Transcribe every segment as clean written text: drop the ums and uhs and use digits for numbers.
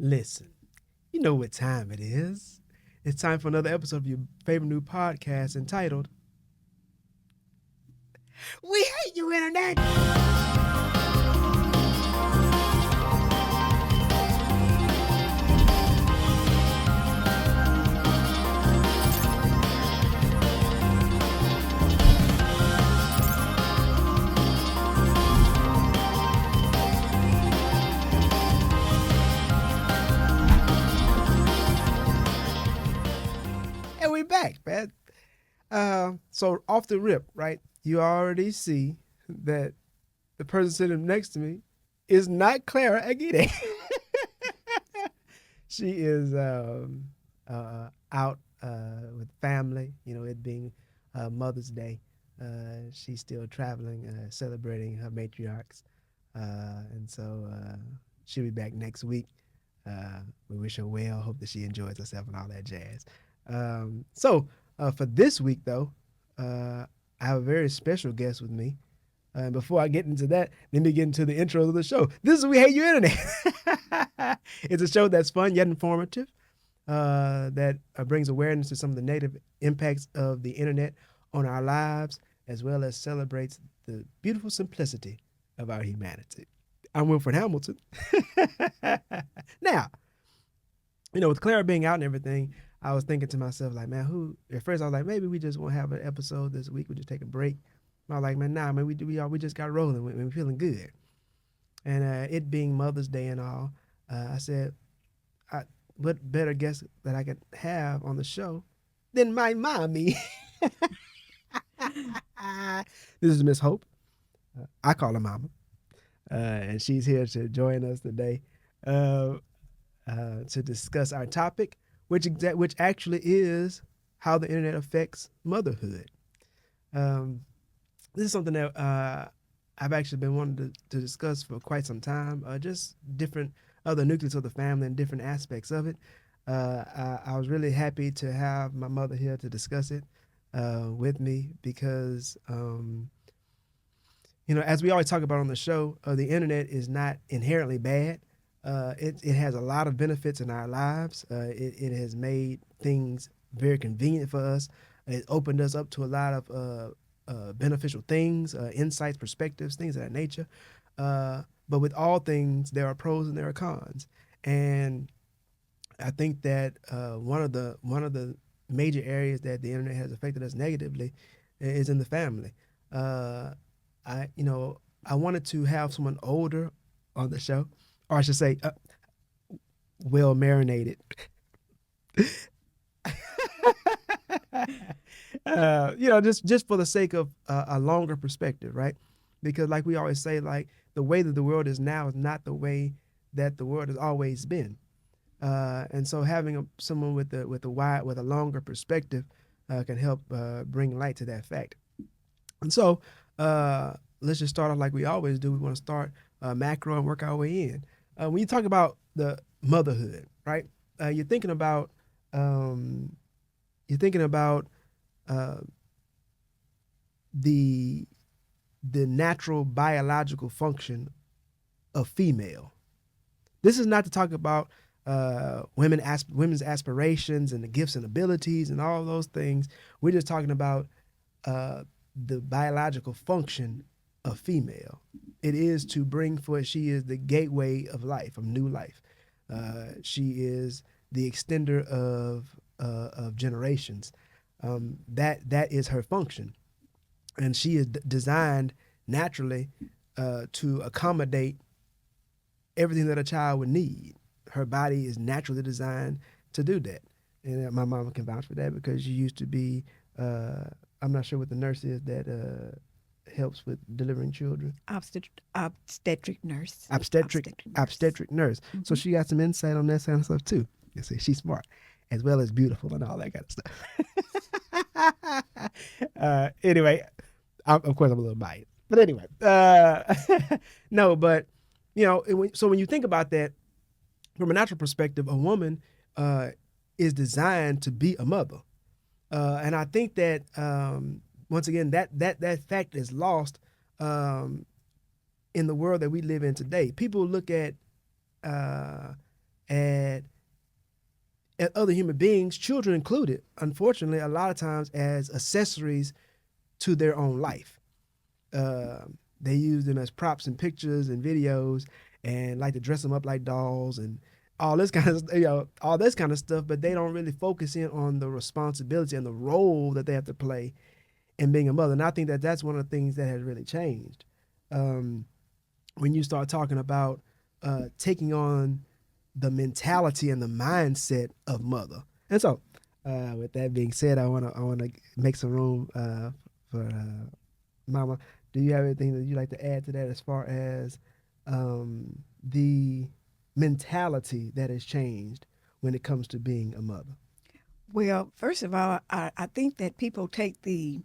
Listen, you know what time it is. It's time for another episode of your favorite new podcast entitled We Hate You, Internet! And we back, man. So off the rip, right? You already see that the person sitting next to me is not Clara Aguirre. She is out with family. You know, it being Mother's Day. She's still traveling, celebrating her matriarchs, and so she'll be back next week. We wish her well. Hope that she enjoys herself and all that jazz. So for this week, though, I have a very special guest with me. And before I get into that, let me get into the intro of the show. This is We Hate You Internet. It's a show that's fun yet informative, that brings awareness to some of the negative impacts of the internet on our lives, as well as celebrates the beautiful simplicity of our humanity. I'm Wilfred Hamilton. Now, with Clara being out and everything, I was thinking to myself, like, man, at first I was like, maybe we just won't have an episode this week. We'll just take a break. I was like, man, nah, man, we just got rolling. We're feeling good. And it being Mother's Day and all, I said, what better guest that I could have on the show than my mommy? This is Miss Hope. I call her Mama. And she's here to join us today to discuss our topic, which actually is how the internet affects motherhood. This is something that I've actually been wanting to discuss for quite some time, just different other nucleus of the family and different aspects of it. I was really happy to have my mother here to discuss it with me because, as we always talk about on the show, the internet is not inherently bad. It has a lot of benefits in our lives. It has made things very convenient for us. It opened us up to a lot of beneficial things, insights, perspectives, things of that nature. But with all things, there are pros and there are cons. And I think that one of the major areas that the internet has affected us negatively is in the family. I wanted to have someone older on the show, or I should say, well marinated. Just for the sake of a longer perspective, right? Because like we always say, like the way that the world is now is not the way that the world has always been. And so having someone with a longer perspective can help bring light to that fact. And so let's just start off like we always do. We want to start macro and work our way in. When you talk about the motherhood, right? You're thinking about the natural biological function of female. This is not to talk about women's aspirations and the gifts and abilities and all those things. We're just talking about the biological function of female. It is to bring forth. She is the gateway of life, of new life. She is the extender of generations. That is her function, and she is designed naturally to accommodate everything that a child would need. Her body is naturally designed to do that, and my mama can vouch for that because she used to be. I'm not sure what the nurse is that helps with delivering children. Obstetric nurse. Obstetric nurse. Mm-hmm. So she got some insight on that kind of stuff too. You see, she's smart, as well as beautiful and all that kind of stuff. Anyway, of course I'm a little biased, but anyway, no, but so when you think about that from a natural perspective, a woman is designed to be a mother, and I think that once again that fact is lost in the world that we live in today. People look at as at other human beings, children included, unfortunately, a lot of times as accessories to their own life. They use them as props in pictures and videos, and like to dress them up like dolls and all this kind of all this kind of stuff. But they don't really focus in on the responsibility and the role that they have to play in being a mother. And I think that that's one of the things that has really changed when you start talking about taking on the mentality and the mindset of mother. And so, with that being said, I wanna make some room for Mama. Do you have anything that you'd like to add to that as far as the mentality that has changed when it comes to being a mother? Well, first of all, I think that people take the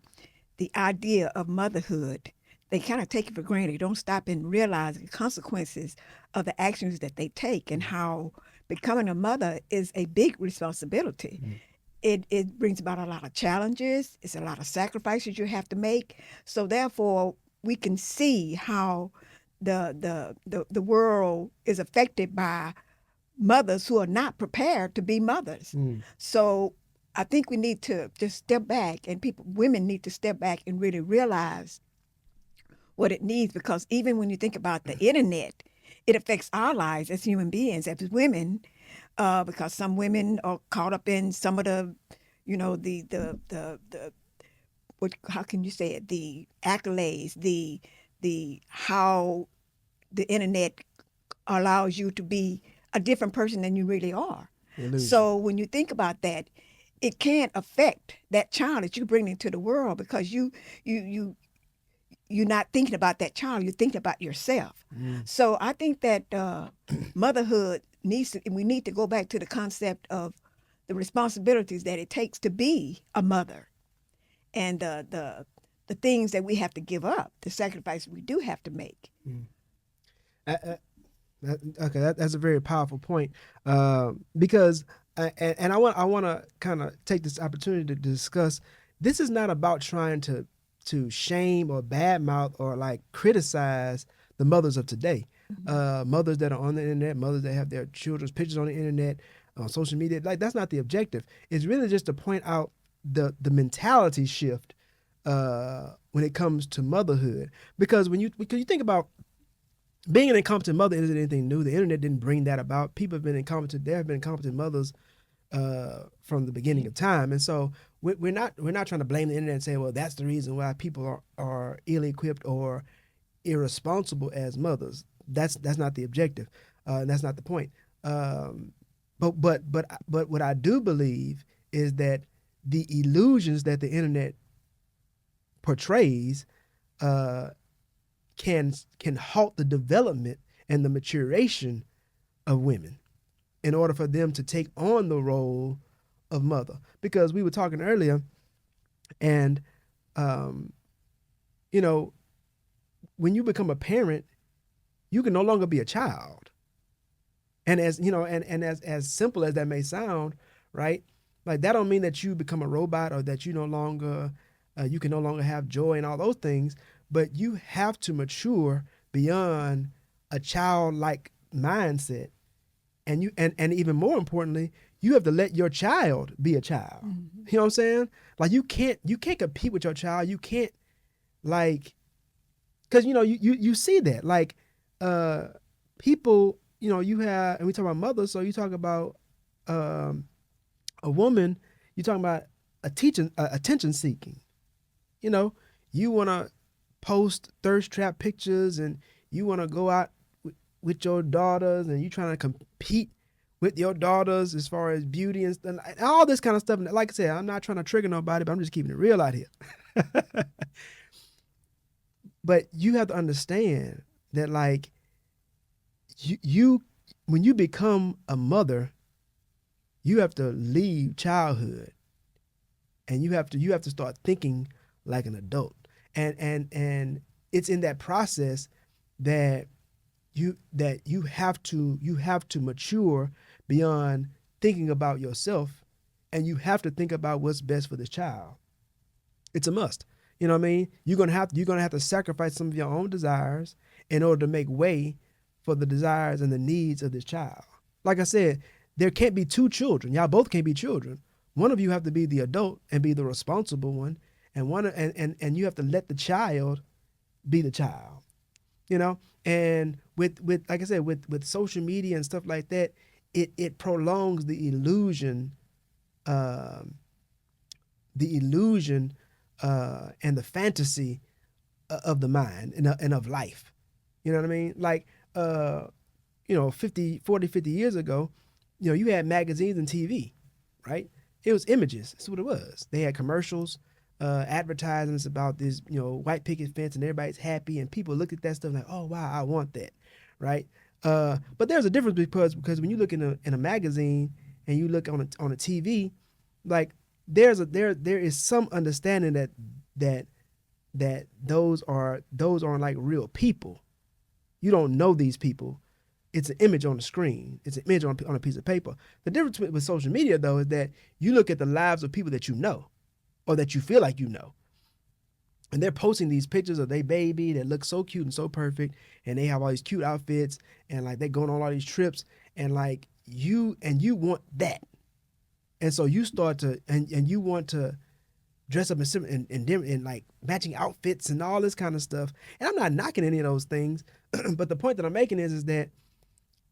idea of motherhood, they kind of take it for granted. They don't stop and realize the consequences of the actions that they take and how becoming a mother is a big responsibility. It brings about a lot of challenges. It's a lot of sacrifices you have to make. So therefore, we can see how the world is affected by mothers who are not prepared to be mothers. So I think we need to just step back, and women need to step back and really realize what it needs, because even when you think about the internet, it affects our lives as human beings, as women, because some women are caught up in some of the, how can you say it, the accolades, the how the internet allows you to be a different person than you really are. So when you think about that, it can affect that child that you bring into the world, because you're not thinking about that child, you're thinking about yourself. So I think that motherhood we need to go back to the concept of the responsibilities that it takes to be a mother, and the things that we have to give up, the sacrifices we do have to make. Okay, that's a very powerful point, because and I want to kind of take this opportunity to discuss. This is not about trying to shame or badmouth or like criticize the mothers of today. Mothers that are on the internet, mothers that have their children's pictures on the internet, on social media. Like, that's not the objective. It's really just to point out the mentality shift when it comes to motherhood. Because when you think about being an incompetent mother, isn't anything new. The internet didn't bring that about. People have been incompetent. There have been incompetent mothers from the beginning of time. And so we're not trying to blame the internet and say, well, that's the reason why people are ill-equipped or irresponsible as mothers. That's not the objective. That's not the point. But what I do believe is that the illusions that the internet portrays can halt the development and the maturation of women in order for them to take on the role of mother. Because we were talking earlier, and when you become a parent, you can no longer be a child. And as as simple as that may sound, right? Like, that don't mean that you become a robot or that you can no longer have joy and all those things. But you have to mature beyond a childlike mindset, and even more importantly, you have to let your child be a child. Mm-hmm. You know what I'm saying? Like, you can't compete with your child. You can't, like, because you see that, like, people, you have, and we talk about mothers, so you talk about a woman, you talking about attention seeking. You want to post thirst trap pictures, and you want to go out with your daughters, and you trying to compete with your daughters as far as beauty and all this kind of stuff. And like I said, I'm not trying to trigger nobody, but I'm just keeping it real out here. But you have to understand that, like, you when you become a mother, you have to leave childhood, and you have to start thinking like an adult. And it's in that process that you have to mature beyond thinking about yourself, and you have to think about what's best for this child. It's a must. You know what I mean? You're gonna have to sacrifice some of your own desires in order to make way for the desires and the needs of this child. Like I said, there can't be two children. Y'all both can't be children. One of you have to be the adult and be the responsible one, and and you have to let the child be the child. You know, and with like I said, with social media and stuff like that, it prolongs the illusion and the fantasy of the mind and of life. You know what I mean? Like, 50 years ago, you had magazines and TV, right? It was images. That's what it was. They had commercials, advertisements about this, white picket fence, and everybody's happy, and people look at that stuff like, oh, wow, I want that, right? But there's a difference because when you look in a magazine and you look on a TV, like there is some understanding that those aren't like real people. You don't know these people. It's an image on the screen. It's an image on a piece of paper. The difference with social media, though, is that you look at the lives of people that you know or that you feel like you know. And they're posting these pictures of their baby that looks so cute and so perfect, and they have all these cute outfits, and like they're going on all these trips, and like you want that. And so you start to, and you want to dress up in like matching outfits and all this kind of stuff. And I'm not knocking any of those things, but the point that I'm making is that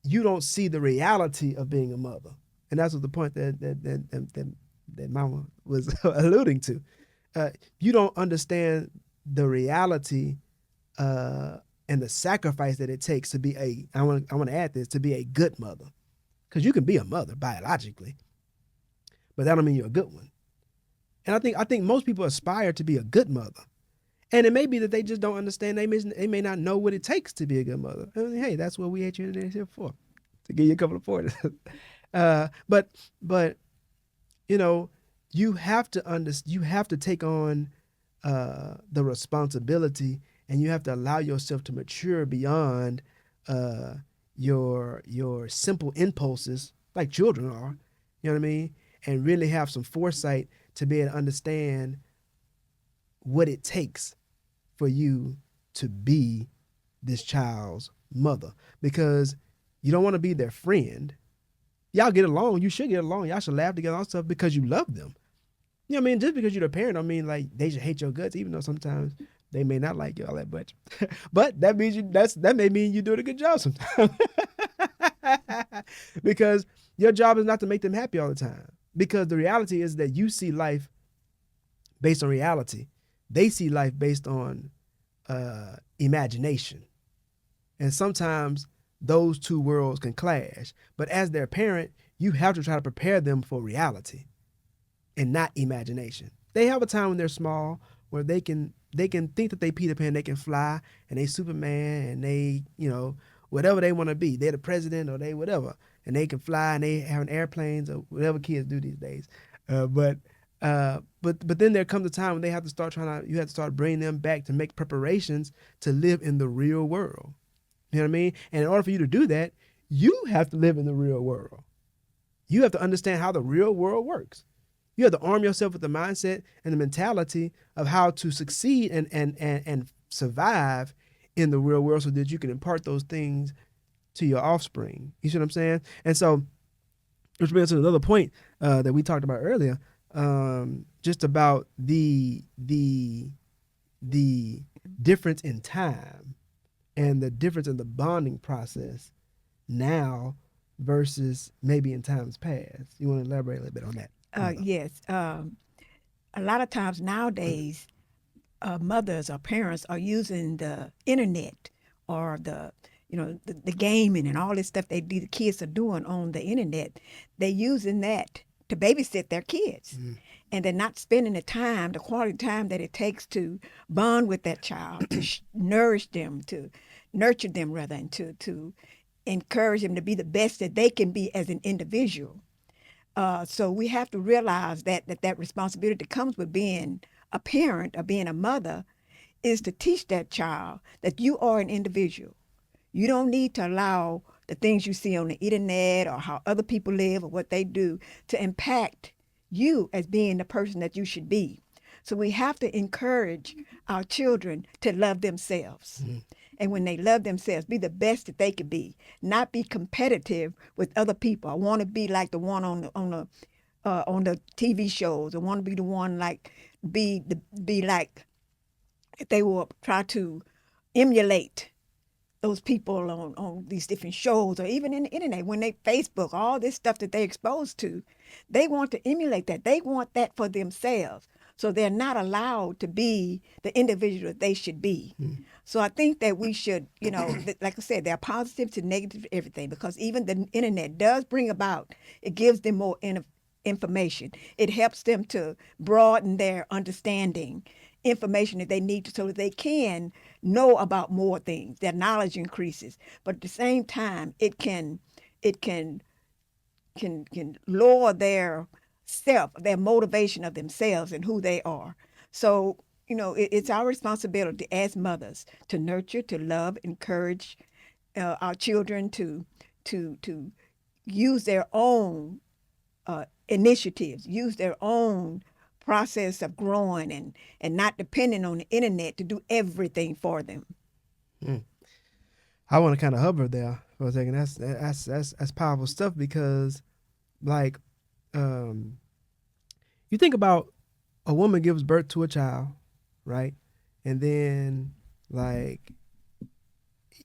you don't see the reality of being a mother. And that's what the point that Mama was alluding to. You don't understand the reality and the sacrifice that it takes to be I want to add this, to be a good mother. Because you can be a mother biologically, but that don't mean you're a good one. And I think most people aspire to be a good mother. And it may be that they just don't understand. They may not know what it takes to be a good mother. And hey, that's what we here for, to give you a couple of pointers. But you have to take on the responsibility, and you have to allow yourself to mature beyond your simple impulses, like children are. You know what I mean? And really have some foresight to be able to understand what it takes for you to be this child's mother, because you don't want to be their friend. Y'all get along. You should get along. Y'all should laugh together and stuff because you love them. You know what I mean? Just because you're the parent don't mean like they should hate your guts, even though sometimes they may not like you all that much. But that means that may mean you're doing a good job sometimes. Because your job is not to make them happy all the time. Because the reality is that you see life based on reality. They see life based on imagination. And sometimes those two worlds can clash. But as their parent, you have to try to prepare them for reality and not imagination. They have a time when they're small where they can think that they Peter Pan, they can fly, and they Superman, and they, whatever they want to be. They're the president or they whatever. And they can fly, and they have airplanes or whatever kids do these days. But then there comes a time when you have to start bringing them back to make preparations to live in the real world. You know what I mean? And in order for you to do that, you have to live in the real world. You have to understand how the real world works. You have to arm yourself with the mindset and the mentality of how to succeed and survive in the real world so that you can impart those things to your offspring. You see what I'm saying? And so, which brings us to another point that we talked about earlier, just about the difference in time and the difference in the bonding process now versus maybe in times past. You want to elaborate a little bit on that? Yes. A lot of times nowadays, mothers or parents are using the internet or the gaming and all this stuff the kids are doing on the internet. They're using that to babysit their kids. Mm-hmm. And they're not spending the quality time that it takes to bond with that child, to nourish them, to nurture them rather, and to encourage them to be the best that they can be as an individual. So we have to realize that responsibility that comes with being a parent or being a mother is to teach that child that you are an individual. You don't need to allow the things you see on the internet or how other people live or what they do to impact you as being the person that you should be. So we have to encourage our children to love themselves. Mm-hmm. And when they love themselves, be the best that they could be, not be competitive with other people. I want to be like the one on the TV shows. I want to be the one like be like if they will try to emulate those people on these different shows or even in the internet when they Facebook, all this stuff that they're exposed to, they want to emulate that. They want that for themselves. So they're not allowed to be the individual that they should be. So I think that we should, like I said, there are positives and negatives to everything because even the internet does bring about, it gives them more information. It helps them to broaden their understanding, information that they need so that they can know about more things. Their knowledge increases, but at the same time, it can lower their their motivation of themselves and who they are. So it's our responsibility as mothers to nurture, to love, encourage our children to use their own initiatives, use their own process of growing and not depending on the internet to do everything for them. I want to kind of hover there for a second. That's powerful stuff because, like, you think about a woman gives birth to a child, right? And then, like,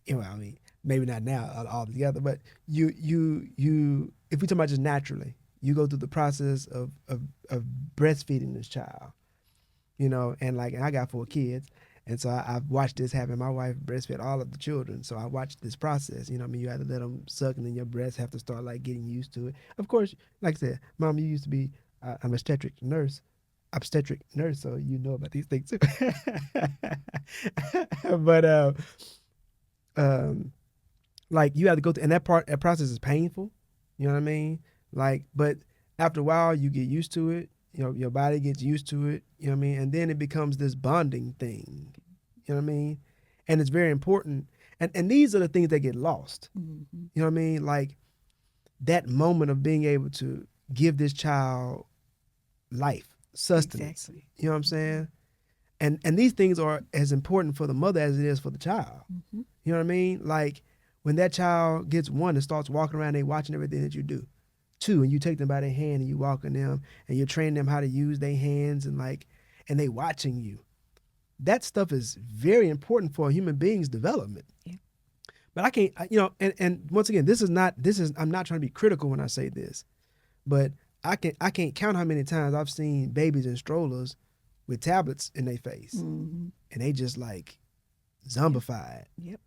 I mean, maybe not now all together, but you if we talk about just naturally, you go through the process of breastfeeding this child, and I got 4 kids. And so I've watched this happen. My wife breastfed all of the children. So I watched this process. You have to let them suck and then your breasts have to start like getting used to it. Of course, like I said, Mom, you used to be an obstetric nurse, so you know about these things too. But like you have to go through, and that process is painful. You know what I mean? Like, but after a while, you get used to it. Your body gets used to it, you know what I mean? And then it becomes this bonding thing, you know what I mean? And it's very important. And these are the things that get lost, you know what I mean? Like that moment of being able to give this child life, sustenance, Exactly. you know what I'm saying? And these things are as important for the mother as it is for the child, you know what I mean? Like when that child gets 1 and starts walking around, they watching everything that you do. 2, and you take them by their hand and you walking them and you're training them how to use their hands and they watching you. That stuff is very important for a human being's development. Yeah. But I can't, and once again, I'm not trying to be critical when I say this, but I can't count how many times I've seen babies in strollers with tablets in their face and they just like zombified. Yep.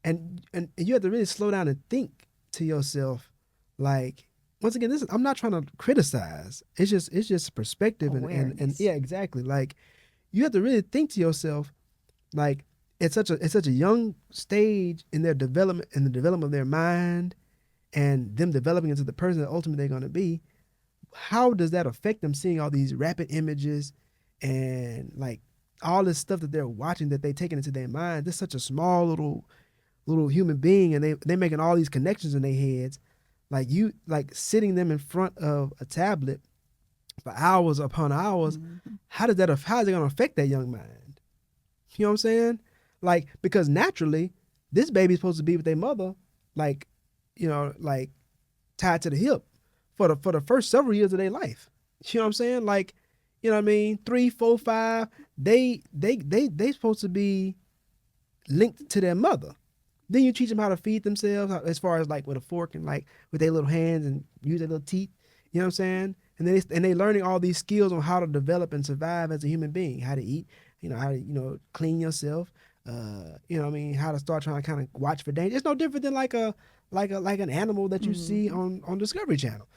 And you have to really slow down and think to yourself, like, once again, I'm not trying to criticize. It's just perspective and yeah, exactly. Like you have to really think to yourself, like it's such a young stage in their development, in the development of their mind, and them developing into the person that ultimately they're going to be. How does that affect them seeing all these rapid images and like all this stuff that they're watching that they taking into their mind? They're such a small little human being, and they're making all these connections in their heads. Like sitting them in front of a tablet for hours upon hours, how is it going to affect that young mind? You know what I'm saying? Like, because naturally, this baby's supposed to be with their mother, like, like tied to the hip for the first several years of their life. You know what I'm saying? Like, you know what I mean? 3, 4, 5, they supposed to be linked to their mother. Then you teach them how to feed themselves, as far as like with a fork and like with their little hands and use their little teeth. You know what I'm saying? And they learning all these skills on how to develop and survive as a human being, how to eat, how to clean yourself. You know what I mean? How to start trying to kind of watch for danger. It's no different than like an animal that you see on Discovery Channel.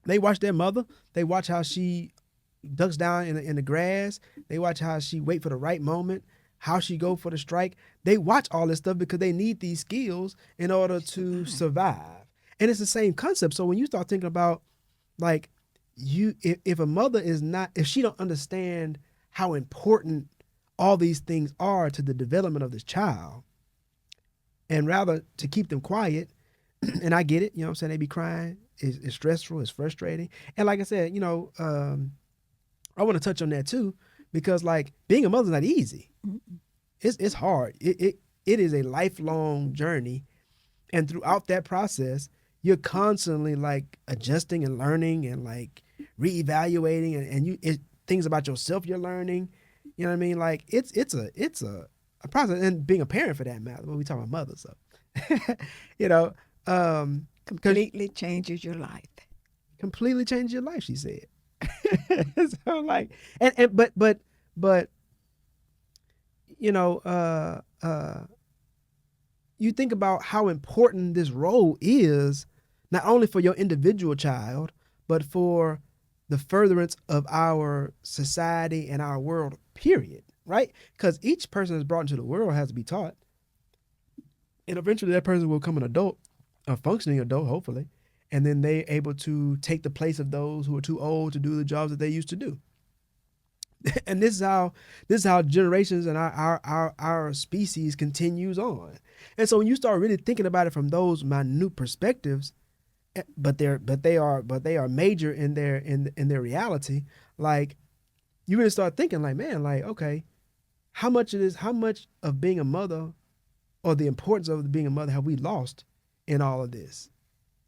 They watch their mother. They watch how she ducks down in the grass. They watch how she wait for the right moment, how she go for the strike. They watch all this stuff because they need these skills in order to survive. And it's the same concept. So when you start thinking about like if a mother if she don't understand how important all these things are to the development of this child, and rather to keep them quiet, and I get it, you know what I'm saying, they be crying, it's stressful, it's frustrating. And like I said, I want to touch on that too, because like being a mother is not easy. It's hard. it is a lifelong journey, and throughout that process, you're constantly like adjusting and learning and like reevaluating, and things about yourself you're learning. You know what I mean? Like it's a process, and being a parent for that matter. When we talk about mothers, so you know, because Completely changes your life. completely changed your life. She said. So like, and but you know, you think about how important this role is, not only for your individual child, but for the furtherance of our society and our world, period. Right? Because each person that's brought into the world has to be taught. And eventually that person will become an adult, a functioning adult, hopefully. And then they're able to take the place of those who are too old to do the jobs that they used to do. And this is how generations and our species continues on. And so when you start really thinking about it from those minute perspectives, but they are major in their reality, like you really start thinking like, man, like, okay, how much of being a mother, or the importance of being a mother, have we lost in all of this?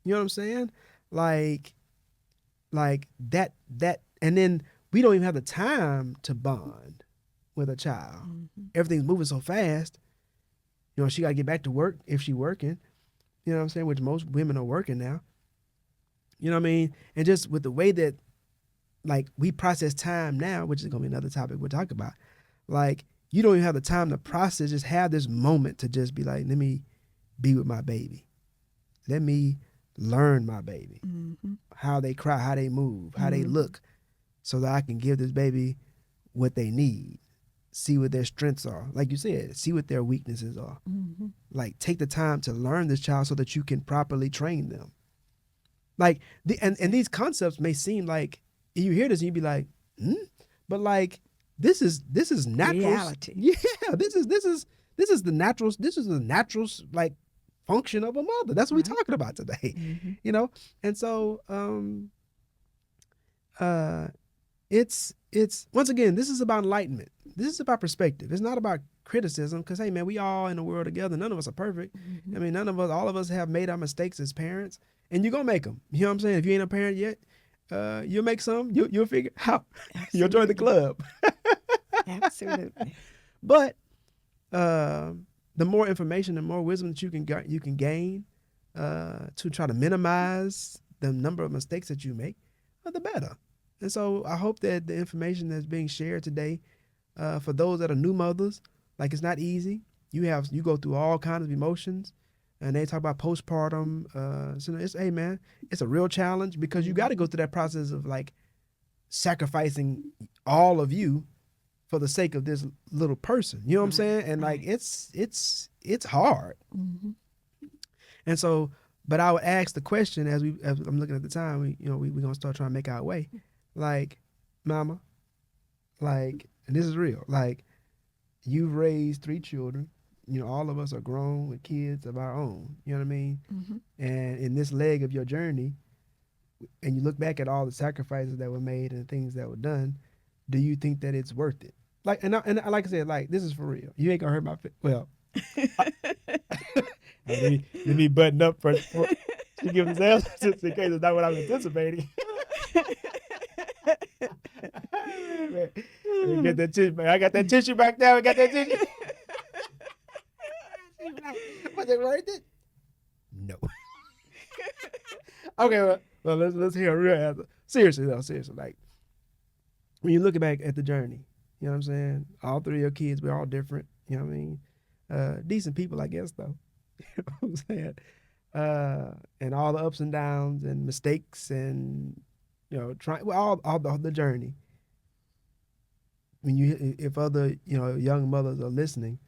You know what I'm saying? Like that, and then we don't even have the time to bond with a child. Mm-hmm. Everything's moving so fast. You know, she got to get back to work if she's working. You know what I'm saying? Which most women are working now. You know what I mean? And just with the way that like we process time now, which is gonna be another topic we'll talk about. Like you don't even have the time to process. Just have this moment to just be like, let me be with my baby. Let me learn my baby. Mm-hmm. How they cry, how they move, how they Mm-hmm. look, so that I can give this baby what they need. See what their strengths are. Like you said, see what their weaknesses are. Mm-hmm. Like take the time to learn this child so that you can properly train them. Like and these concepts may seem like you hear this and you be like, but like this is natural Reality. Yeah, this is the natural like function of a mother. That's what Right. we're talking about today. Mm-hmm. You know, and so it's once again, this is about enlightenment. This is about perspective. It's not about criticism, because hey man, we all in the world together. None of us are perfect. Mm-hmm. I mean, all of us have made our mistakes as parents, and you're gonna make them. You know what I'm saying? If you ain't a parent yet, you'll make some. You'll figure out. You'll join the club. Absolutely. But the more information, the more wisdom that you can gain to try to minimize the number of mistakes that you make, the better. And so I hope that the information that's being shared today, for those that are new mothers, like it's not easy. You go through all kinds of emotions, and they talk about postpartum. So hey man, it's a real challenge, because you got to go through that process of like sacrificing all of you for the sake of this little person. You know what I'm saying? And like it's hard. Mm-hmm. And so, but I would ask the question as I'm looking at the time, we're gonna start trying to make our way. Like, mama, like, and this is real, like, you've raised 3 children. All of us are grown with kids of our own. You know what I mean? Mm-hmm. And in this leg of your journey, and you look back at all the sacrifices that were made and the things that were done, do you think that it's worth it? Like, and like I said, like, this is for real. You ain't gonna hurt my well. Let me button up for to give this answer, just in case it's not what I'm anticipating. Let me get that tissue back. I got that tissue back there. I got that tissue. Was it worth it? No. Okay, well, let's hear a real answer. Seriously, like, when you look back at the journey, you know what I'm saying? All 3 of your kids, we're all different. You know what I mean? Decent people, I guess, though. You know what I'm saying? And all the ups and downs and mistakes and, all the journey. If other, young mothers are listening,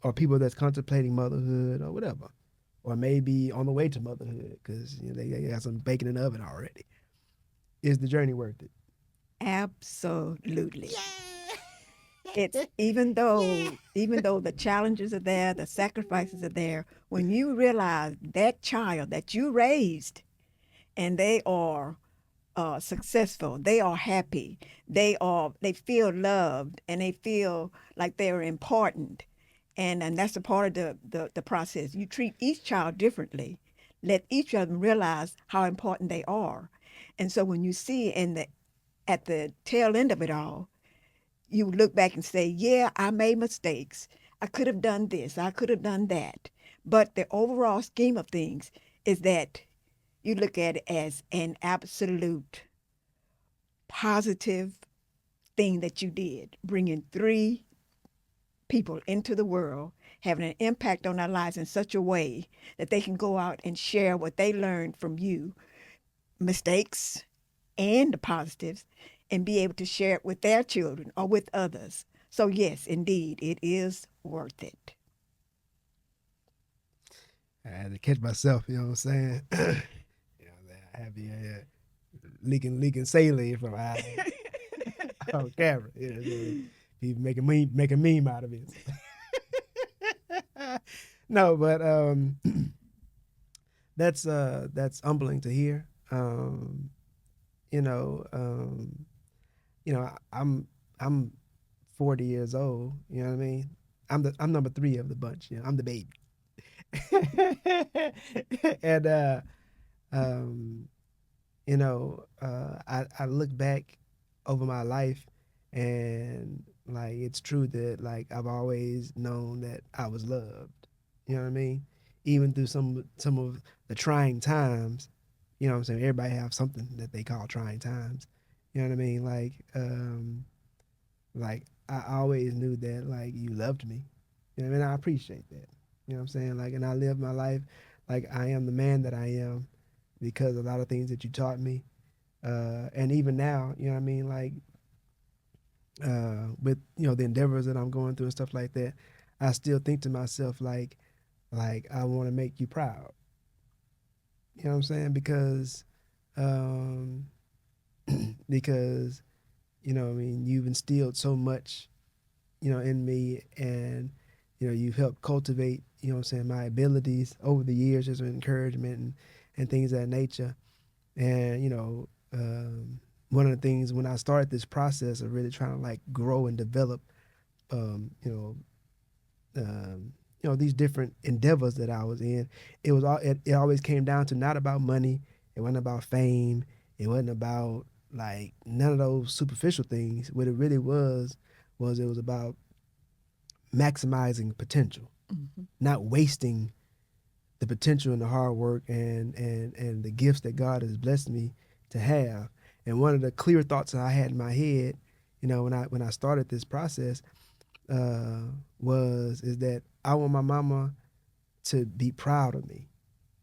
or people that's contemplating motherhood or whatever, or maybe on the way to motherhood because they got some bacon in the oven already, is the journey worth it? Absolutely. It's even though the challenges are there, the sacrifices are there, when you realize that child that you raised and they are successful, they are happy, they feel loved, and they feel like they're important, And that's a part of the process. You treat each child differently. Let each of them realize how important they are. And so when you see at the tail end of it all, you look back and say, yeah, I made mistakes. I could have done this. I could have done that. But the overall scheme of things is that you look at it as an absolute positive thing that you did, bringing three people into the world, having an impact on their lives in such a way that they can go out and share what they learned from you, mistakes and the positives, and be able to share it with their children or with others. So yes, indeed, it is worth it. I had to catch myself, you know what I'm saying? I have you leaking saline from on camera. You know what I'm saying? He make a meme out of it. No, but that's humbling to hear. You know, I'm 40 years old. You know what I mean? I'm number 3 of the bunch. You know, I'm the baby. And um, I look back over my life, and like it's true that like I've always known that I was loved. You know what I mean? Even through some of the trying times, you know what I'm saying? Everybody have something that they call trying times. You know what I mean? Like I always knew that like you loved me. You know what I mean? I appreciate that. You know what I'm saying? Like, and I live my life like I am the man that I am because of a lot of things that you taught me. And even now, you know what I mean? Like, with, the endeavors that I'm going through and stuff like that, I still think to myself, like I want to make you proud. You know what I'm saying? Um, because, I mean, you've instilled so much, in me, and, you've helped cultivate, what I'm saying, my abilities over the years, just with encouragement and things of that nature. And, one of the things when I started this process of really trying to like grow and develop, um, you know, these different endeavors that I was in, it always came down to not about money. It wasn't about fame. It wasn't about like none of those superficial things. What it really was it was about maximizing potential, Mm-hmm. not wasting the potential and the hard work and the gifts that God has blessed me to have. And one of the clear thoughts that I had in my head, when I started this process, is that I want my mama to be proud of me.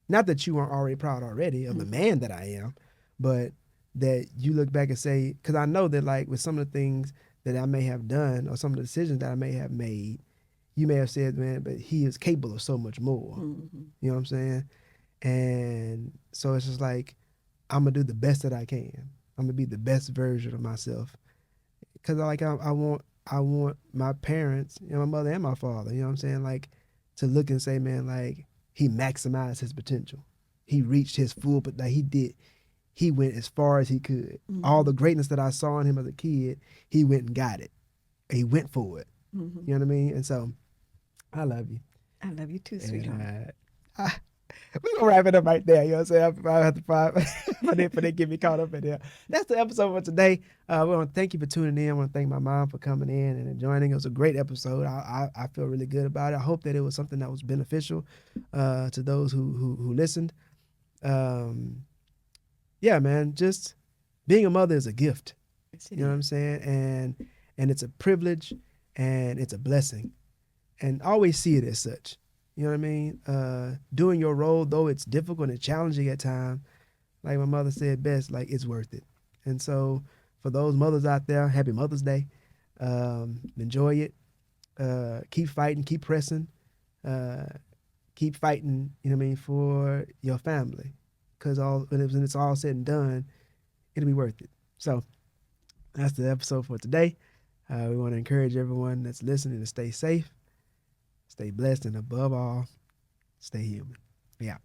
Not that you weren't already proud already of the Mm-hmm. man that I am, but that you look back and say, because I know that like with some of the things that I may have done or some of the decisions that I may have made, you may have said, man, but he is capable of so much more. Mm-hmm. You know what I'm saying? And so it's just like I'm gonna do the best that I can. I'm gonna be the best version of myself because I want my parents, my mother and my father. You know what I'm saying? Like to look and say, man, like he maximized his potential. He reached his full, but like he did. He went as far as he could. All Mm-hmm. the greatness that I saw in him as a kid, he went and got it. He went for it. Mm-hmm. You know what I mean? And so I love you. I love you too, sweetheart. And we gonna wrap it up right there. You know what I'm saying? I have to find for they get me caught up in there. That's the episode for today. We want to thank you for tuning in. I want to thank my mom for coming in and joining. It was a great episode. I feel really good about it. I hope that it was something that was beneficial to those who listened. Um, yeah, man. Just being a mother is a gift. Yes, it You know what is. I'm saying? And it's a privilege and it's a blessing. And always see it as such. You know what I mean? Doing your role, though it's difficult and challenging at times, like my mother said best, like it's worth it. And so, for those mothers out there, happy Mother's Day. Enjoy it. Keep fighting, keep pressing, uh, keep fighting. You know what I mean, for your family, because when it's all said and done, it'll be worth it. So that's the episode for today. We want to encourage everyone that's listening to stay safe, stay blessed, and above all, stay human. Yeah.